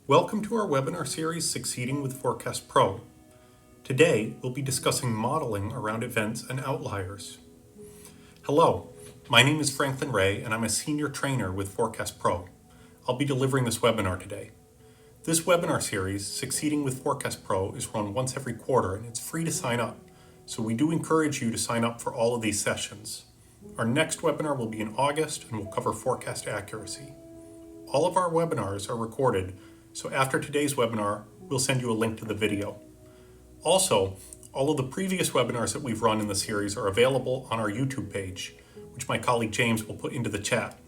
Welcome to our webinar series, Succeeding with Forecast Pro. Today, we'll be discussing modeling around events and outliers. Hello, my name is Franklin Ray, and I'm a senior trainer with Forecast Pro. I'll be delivering this webinar today. This webinar series, Succeeding with Forecast Pro, is run once every quarter, and it's free to sign up. So we do encourage you to sign up for all of these sessions. Our next webinar will be in August, and will cover forecast accuracy. All of our webinars are recorded, so after today's webinar, we'll send you a link to the video. Also, all of the previous webinars that we've run in the series are available on our YouTube page, which my colleague James will put into the chat.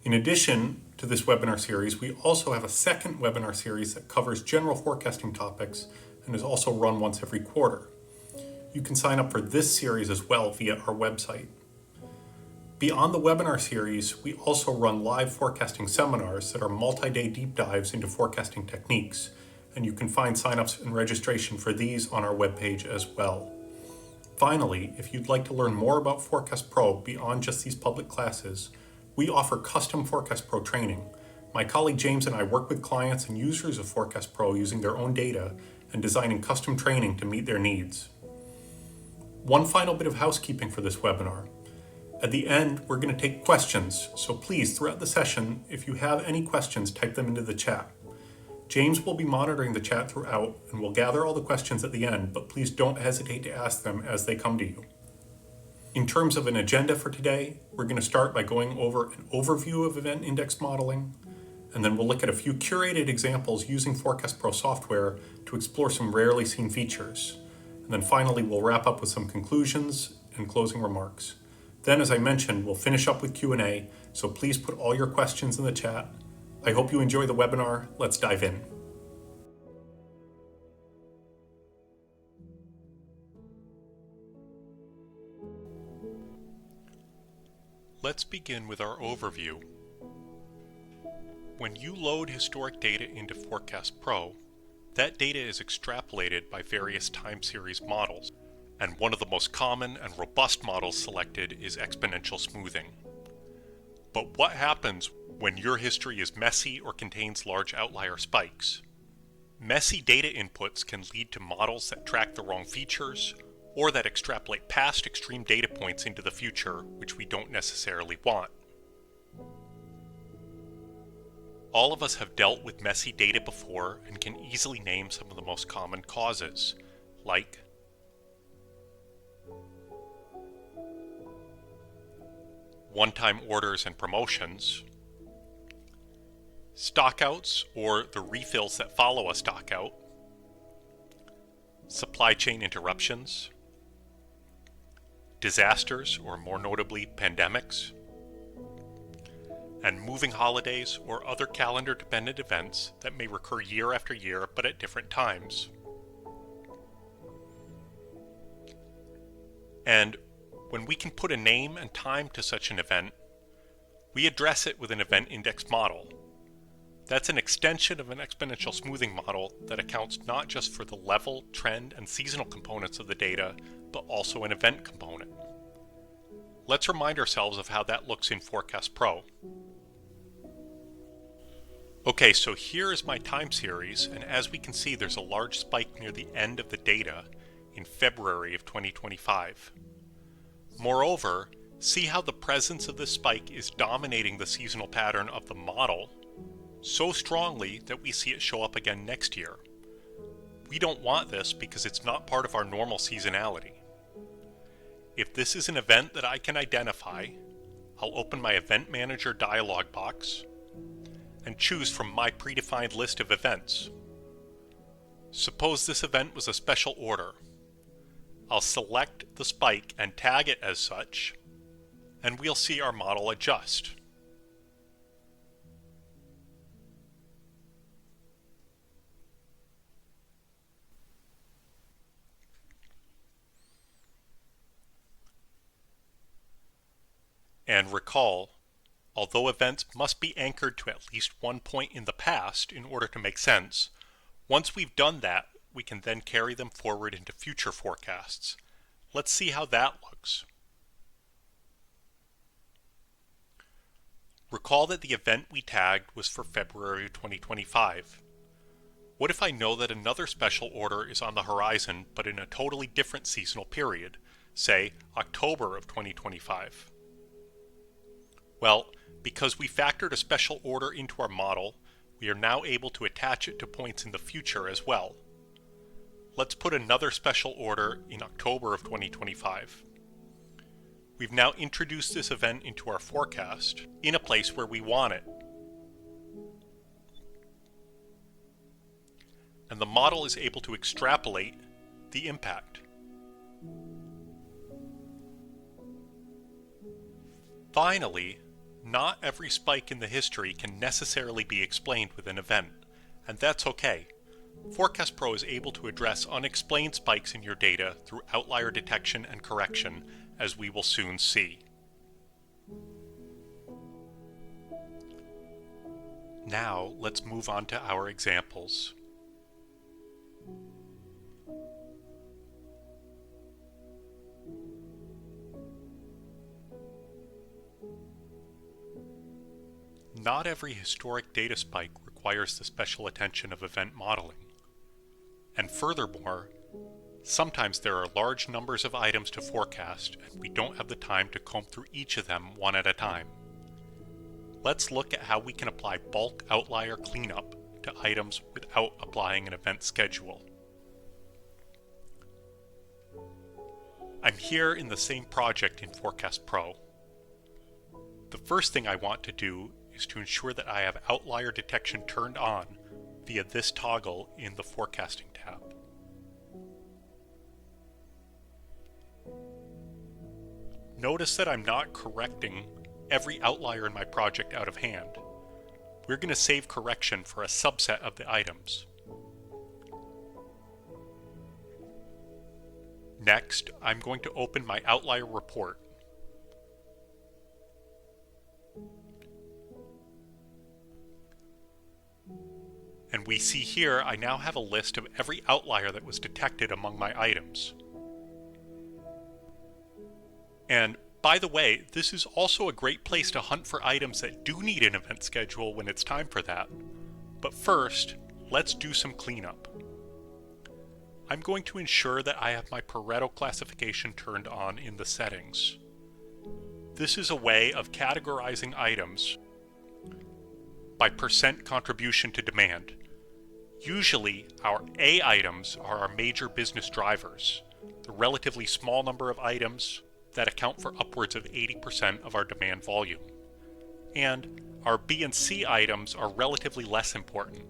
In addition to this webinar series, we also have a second webinar series that covers general forecasting topics and is also run once every quarter. You can sign up for this series as well via our website. Beyond the webinar series, we also run live forecasting seminars that are multi-day deep dives into forecasting techniques, and you can find signups and registration for these on our webpage as well. Finally, if you'd like to learn more about Forecast Pro beyond just these public classes, we offer custom Forecast Pro training. My colleague James and I work with clients and users of Forecast Pro using their own data and designing custom training to meet their needs. One final bit of housekeeping for this webinar. At the end, we're going to take questions, so please, throughout the session, if you have any questions, type them into the chat. James will be monitoring the chat throughout, and will gather all the questions at the end, but please don't hesitate to ask them as they come to you. In terms of an agenda for today, we're going to start by going over an overview of event index modeling, and then we'll look at a few curated examples using Forecast Pro software to explore some rarely seen features. And then finally, we'll wrap up with some conclusions and closing remarks. Then, as I mentioned, we'll finish up with Q&A, so please put all your questions in the chat. I hope you enjoy the webinar. Let's dive in. Let's begin with our overview. When you load historic data into Forecast Pro, that data is extrapolated by various time series models. And one of the most common and robust models selected is exponential smoothing. But what happens when your history is messy or contains large outlier spikes? Messy data inputs can lead to models that track the wrong features, or that extrapolate past extreme data points into the future, which we don't necessarily want. All of us have dealt with messy data before and can easily name some of the most common causes, like one-time orders and promotions, stockouts or the refills that follow a stockout, supply chain interruptions, disasters or more notably pandemics, and moving holidays or other calendar-dependent events that may recur year after year but at different times. And when we can put a name and time to such an event, we address it with an event index model. That's an extension of an exponential smoothing model that accounts not just for the level, trend, and seasonal components of the data, but also an event component. Let's remind ourselves of how that looks in Forecast Pro. Okay, so here is my time series, and as we can see, there's a large spike near the end of the data in February of 2025. Moreover, see how the presence of this spike is dominating the seasonal pattern of the model so strongly that we see it show up again next year. We don't want this because it's not part of our normal seasonality. If this is an event that I can identify, I'll open my Event Manager dialog box and choose from my predefined list of events. Suppose this event was a special order. I'll select the spike and tag it as such, and we'll see our model adjust. And recall, although events must be anchored to at least one point in the past in order to make sense, once we've done that, we can then carry them forward into future forecasts. Let's see how that looks. Recall that the event we tagged was for February of 2025. What if I know that another special order is on the horizon but in a totally different seasonal period, say October of 2025? Well, because we factored a special order into our model, we are now able to attach it to points in the future as well. Let's put another special order in October of 2025. We've now introduced this event into our forecast in a place where we want it. And the model is able to extrapolate the impact. Finally, not every spike in the history can necessarily be explained with an event, and that's okay. Forecast Pro is able to address unexplained spikes in your data through outlier detection and correction, as we will soon see. Now, let's move on to our examples. Not every historic data spike requires the special attention of event modeling. And furthermore, sometimes there are large numbers of items to forecast and we don't have the time to comb through each of them one at a time. Let's look at how we can apply bulk outlier cleanup to items without applying an event schedule. I'm here in the same project in Forecast Pro. The first thing I want to do is to ensure that I have outlier detection turned on via this toggle in the Forecasting tab. Notice that I'm not correcting every outlier in my project out of hand. We're going to save correction for a subset of the items. Next, I'm going to open my outlier report. And we see here I now have a list of every outlier that was detected among my items. And by the way, this is also a great place to hunt for items that do need an event schedule when it's time for that. But first, let's do some cleanup. I'm going to ensure that I have my Pareto classification turned on in the settings. This is a way of categorizing items by percent contribution to demand. Usually, our A items are our major business drivers, the relatively small number of items that account for upwards of 80% of our demand volume. And our B and C items are relatively less important,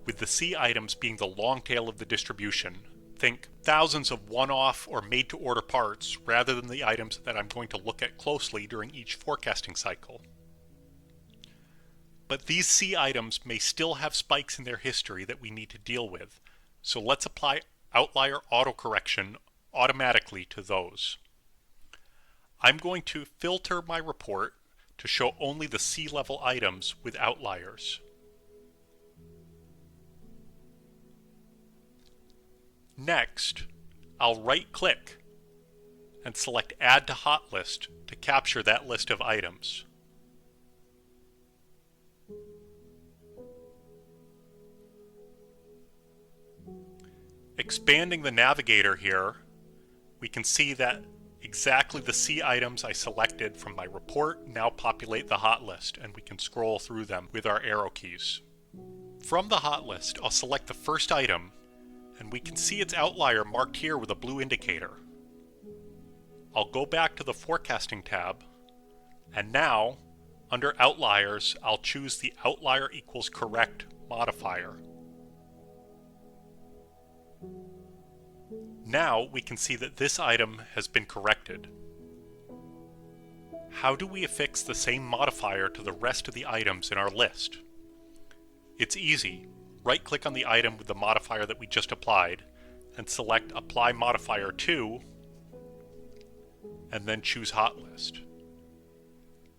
with the C items being the long tail of the distribution. Think thousands of one-off or made-to-order parts rather than the items that I'm going to look at closely during each forecasting cycle. But these C items may still have spikes in their history that we need to deal with, so let's apply outlier autocorrection automatically to those. I'm going to filter my report to show only the C-level items with outliers. Next, I'll right-click and select Add to Hot List to capture that list of items. Expanding the navigator here, we can see that exactly the C items I selected from my report now populate the hot list, and we can scroll through them with our arrow keys. From the hot list, I'll select the first item, and we can see its outlier marked here with a blue indicator. I'll go back to the Forecasting tab, and now, under Outliers, I'll choose the Outlier equals correct modifier. Now we can see that this item has been corrected. How do we affix the same modifier to the rest of the items in our list? It's easy. Right-click on the item with the modifier that we just applied, and select Apply Modifier to, and then choose Hot List.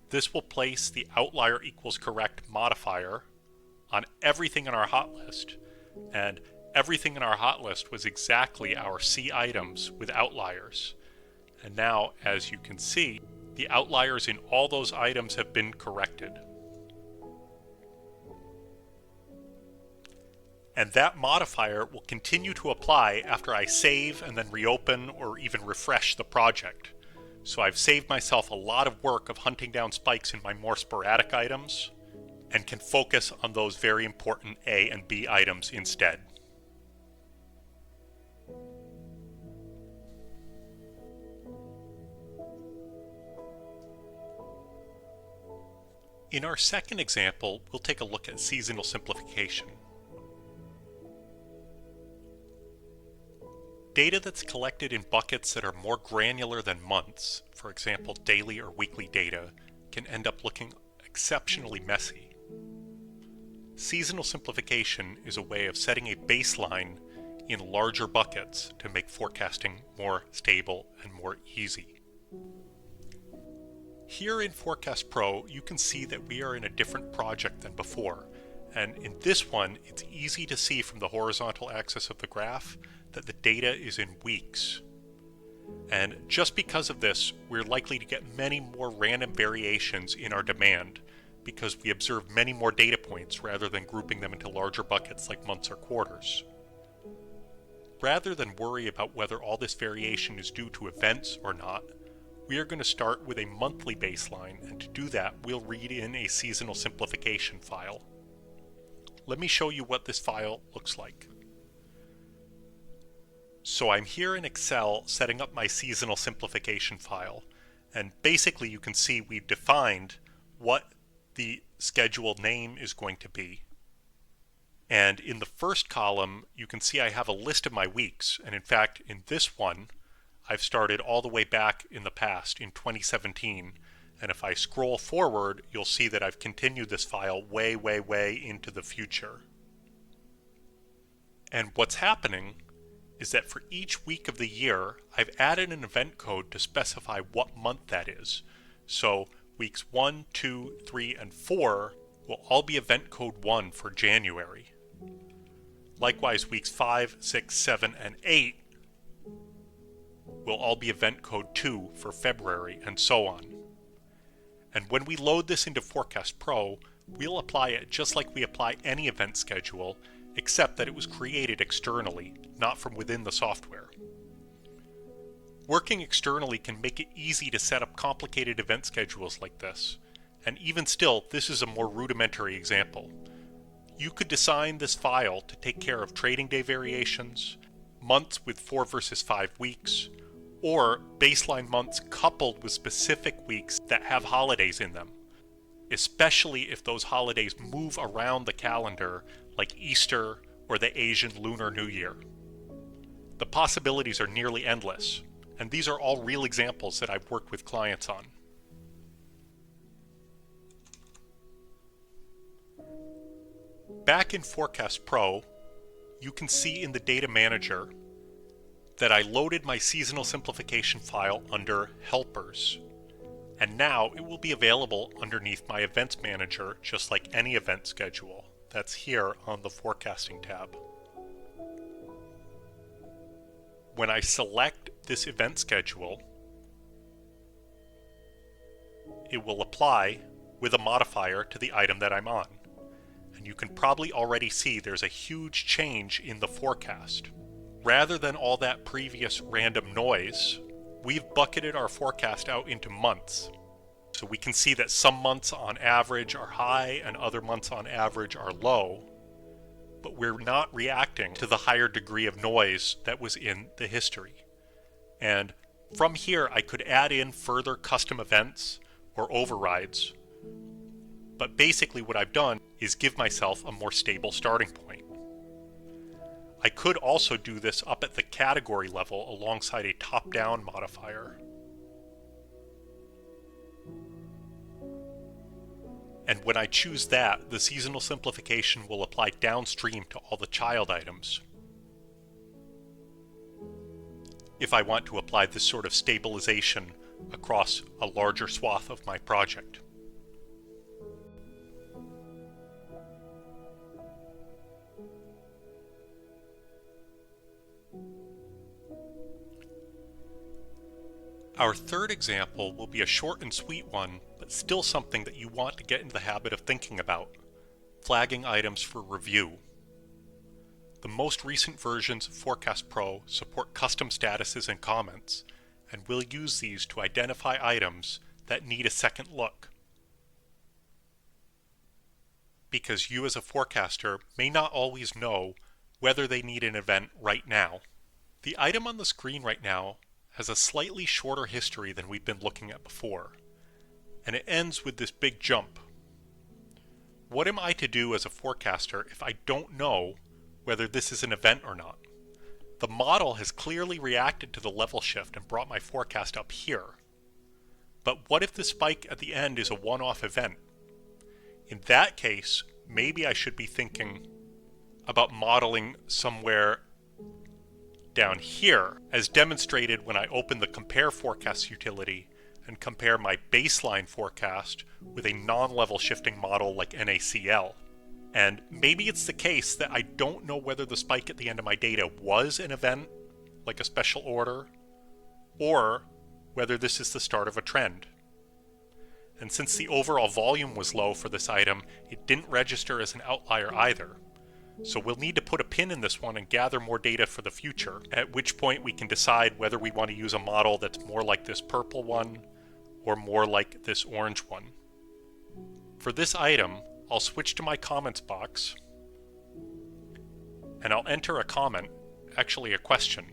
This will place the Outlier equals correct modifier on everything in our hot list, and everything in our hot list was exactly our C items with outliers. And now, as you can see, the outliers in all those items have been corrected. And that modifier will continue to apply after I save and then reopen or even refresh the project. So I've saved myself a lot of work of hunting down spikes in my more sporadic items and can focus on those very important A and B items instead. In our second example, we'll take a look at seasonal simplification. Data that's collected in buckets that are more granular than months, for example daily or weekly data, can end up looking exceptionally messy. Seasonal simplification is a way of setting a baseline in larger buckets to make forecasting more stable and more easy. Here in Forecast Pro, you can see that we are in a different project than before, and in this one, it's easy to see from the horizontal axis of the graph that the data is in weeks. And just because of this, we're likely to get many more random variations in our demand because we observe many more data points rather than grouping them into larger buckets like months or quarters. Rather than worry about whether all this variation is due to events or not, we are going to start with a monthly baseline, and to do that, we'll read in a seasonal simplification file. Let me show you what this file looks like. So I'm here in Excel setting up my seasonal simplification file, and basically you can see we've defined what the schedule name is going to be. And in the first column, you can see I have a list of my weeks, and in fact in this one, I've started all the way back in the past in 2017, and if I scroll forward, you'll see that I've continued this file way into the future. And what's happening is that for each week of the year, I've added an event code to specify what month that is. So weeks 1, 2, 3, and 4 will all be event code 1 for January. Likewise, weeks 5, 6, 7, and 8 will all be event code 2 for February, and so on. And when we load this into Forecast Pro, we'll apply it just like we apply any event schedule, except that it was created externally, not from within the software. Working externally can make it easy to set up complicated event schedules like this, and even still, this is a more rudimentary example. You could design this file to take care of trading day variations, months with 4 versus 5 weeks, or baseline months coupled with specific weeks that have holidays in them, especially if those holidays move around the calendar like Easter or the Asian Lunar New Year. The possibilities are nearly endless, and these are all real examples that I've worked with clients on. Back in Forecast Pro, you can see in the Data Manager that I loaded my seasonal simplification file under Helpers, and now it will be available underneath my Events Manager just like any event schedule. That's here on the Forecasting tab. When I select this event schedule, it will apply with a modifier to the item that I'm on. And you can probably already see there's a huge change in the forecast. Rather than all that previous random noise, we've bucketed our forecast out into months. So we can see that some months on average are high and other months on average are low, but we're not reacting to the higher degree of noise that was in the history. And from here, I could add in further custom events or overrides, but basically what I've done is give myself a more stable starting point. I could also do this up at the category level alongside a top-down modifier. And when I choose that, the seasonal simplification will apply downstream to all the child items. If I want to apply this sort of stabilization across a larger swath of my project. Our third example will be a short and sweet one, but still something that you want to get into the habit of thinking about: flagging items for review. The most recent versions of Forecast Pro support custom statuses and comments, and we'll use these to identify items that need a second look. Because you as a forecaster may not always know whether they need an event right now. The item on the screen right now has a slightly shorter history than we've been looking at before, and it ends with this big jump. What am I to do as a forecaster if I don't know whether this is an event or not? The model has clearly reacted to the level shift and brought my forecast up here. But what if the spike at the end is a one-off event? In that case, maybe I should be thinking about modeling somewhere down here, as demonstrated when I open the Compare Forecast utility and compare my baseline forecast with a non-level shifting model like NaCl. And maybe it's the case that I don't know whether the spike at the end of my data was an event, like a special order, or whether this is the start of a trend. And since the overall volume was low for this item, it didn't register as an outlier either. So we'll need to put a pin in this one and gather more data for the future, at which point we can decide whether we want to use a model that's more like this purple one or more like this orange one. For this item, I'll switch to my comments box and I'll enter a comment, actually a question.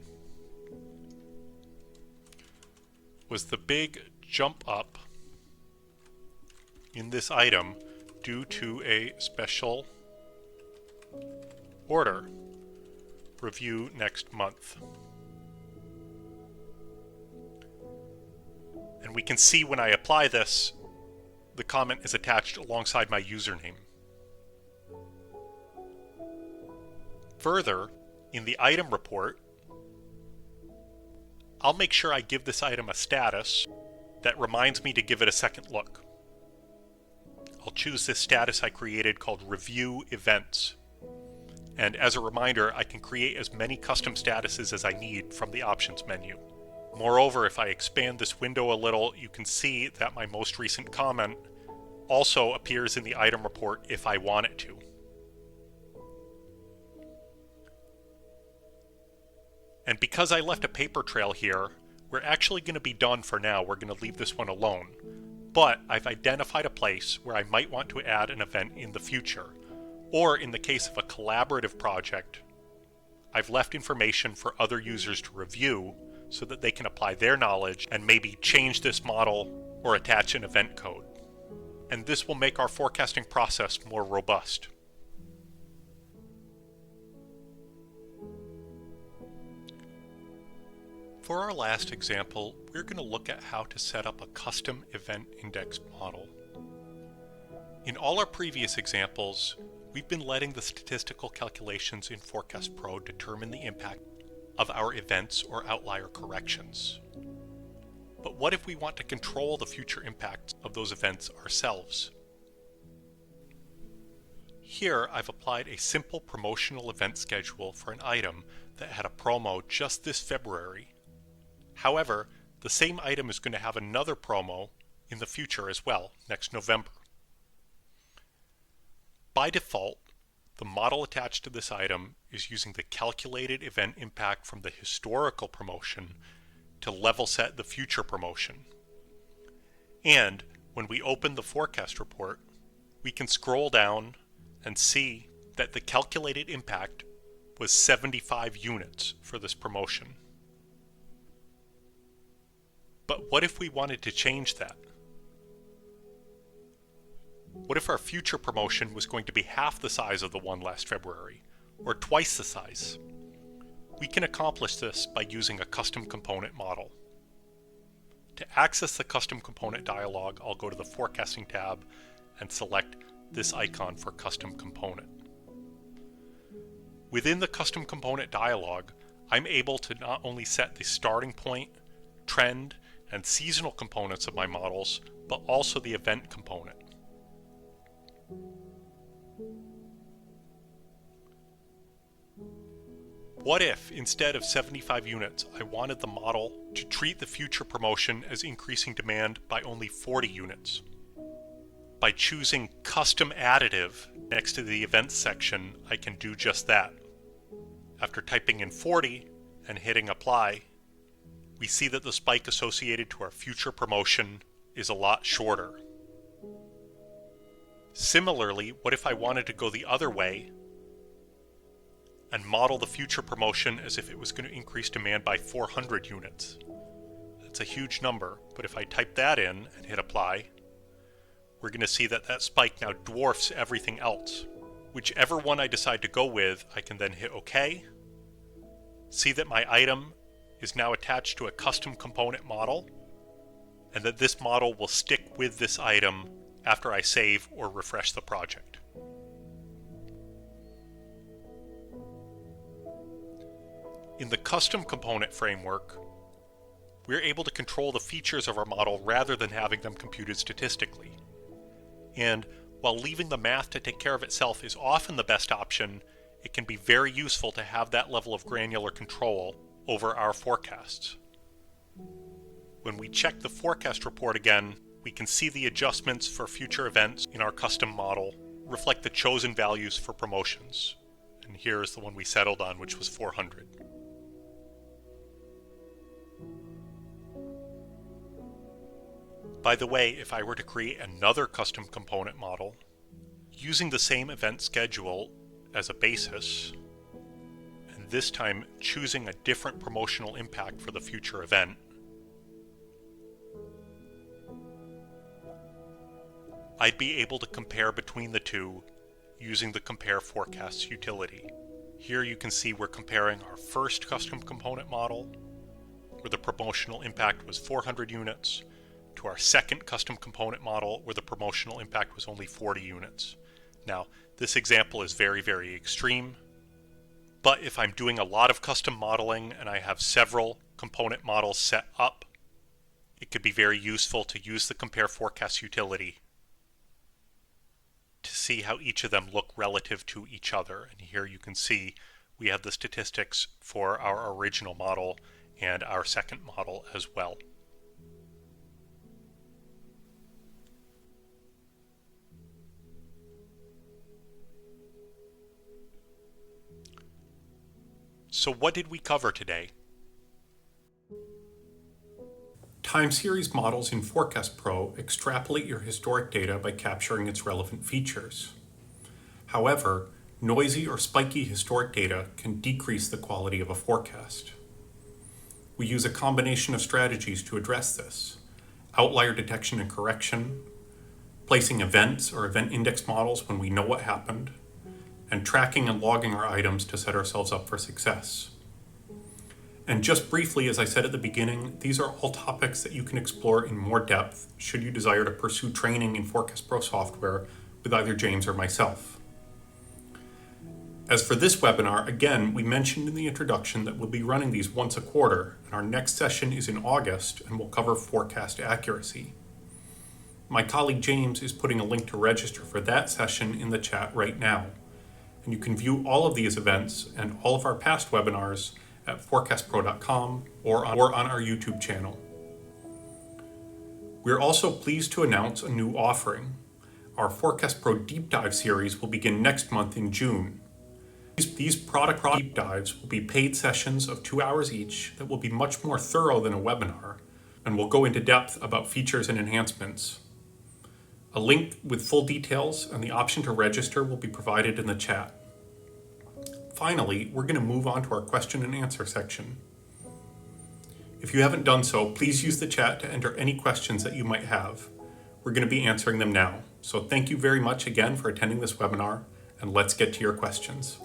Was the big jump up in this item due to a special order? Review next month. And we can see when I apply this, the comment is attached alongside my username. Further, in the item report, I'll make sure I give this item a status that reminds me to give it a second look. I'll choose this status I created called Review Events. And as a reminder, I can create as many custom statuses as I need from the options menu. Moreover, if I expand this window a little, you can see that my most recent comment also appears in the item report if I want it to. And because I left a paper trail here, we're actually going to be done for now. We're going to leave this one alone. But I've identified a place where I might want to add an event in the future. Or in the case of a collaborative project, I've left information for other users to review so that they can apply their knowledge and maybe change this model or attach an event code. And this will make our forecasting process more robust. For our last example, we're going to look at how to set up a custom event index model. In all our previous examples, we've been letting the statistical calculations in Forecast Pro determine the impact of our events or outlier corrections. But what if we want to control the future impacts of those events ourselves? Here, I've applied a simple promotional event schedule for an item that had a promo just this February. However, the same item is going to have another promo in the future as well, next November. By default, the model attached to this item is using the calculated event impact from the historical promotion to level set the future promotion. And when we open the forecast report, we can scroll down and see that the calculated impact was 75 units for this promotion. But what if we wanted to change that? What if our future promotion was going to be half the size of the one last February, or twice the size? We can accomplish this by using a custom component model. To access the custom component dialog, I'll go to the Forecasting tab and select this icon for Custom Component. Within the Custom Component dialog, I'm able to not only set the starting point, trend, and seasonal components of my models, but also the event component. What if, instead of 75 units, I wanted the model to treat the future promotion as increasing demand by only 40 units? By choosing Custom Additive next to the Events section, I can do just that. After typing in 40 and hitting Apply, we see that the spike associated to our future promotion is a lot shorter. Similarly, what if I wanted to go the other way and model the future promotion as if it was going to increase demand by 400 units? That's a huge number, but if I type that in and hit Apply, we're going to see that that spike now dwarfs everything else. Whichever one I decide to go with, I can then hit OK, see that my item is now attached to a custom component model, and that this model will stick with this item after I save or refresh the project. In the custom component framework, we're able to control the features of our model rather than having them computed statistically. And while leaving the math to take care of itself is often the best option, it can be very useful to have that level of granular control over our forecasts. When we check the forecast report again, we can see the adjustments for future events in our custom model reflect the chosen values for promotions. And here is the one we settled on, which was 400. By the way, if I were to create another custom component model, using the same event schedule as a basis, and this time choosing a different promotional impact for the future event, I'd be able to compare between the two using the compare forecasts utility. Here you can see we're comparing our first custom component model, where the promotional impact was 400 units, to our second custom component model, where the promotional impact was only 40 units. Now, this example is very, very extreme, but if I'm doing a lot of custom modeling and I have several component models set up, it could be very useful to use the compare forecast utility to see how each of them look relative to each other. And here you can see we have the statistics for our original model and our second model as well. So what did we cover today? Time series models in Forecast Pro extrapolate your historic data by capturing its relevant features. However, noisy or spiky historic data can decrease the quality of a forecast. We use a combination of strategies to address this: outlier detection and correction, placing events or event index models when we know what happened, and tracking and logging our items to set ourselves up for success. And just briefly, as I said at the beginning, these are all topics that you can explore in more depth should you desire to pursue training in Forecast Pro software with either James or myself. As for this webinar, again, we mentioned in the introduction that we'll be running these once a quarter, and our next session is in August and will cover forecast accuracy. My colleague James is putting a link to register for that session in the chat right now, and you can view all of these events and all of our past webinars at forecastpro.com or on our YouTube channel. We're also pleased to announce a new offering. Our Forecast Pro Deep Dive series will begin next month in June. These product deep dives will be paid sessions of 2 hours each that will be much more thorough than a webinar and will go into depth about features and enhancements. A link with full details and the option to register will be provided in the chat. Finally, we're going to move on to our question and answer section. If you haven't done so, please use the chat to enter any questions that you might have. We're going to be answering them now. So thank you very much again for attending this webinar, and let's get to your questions.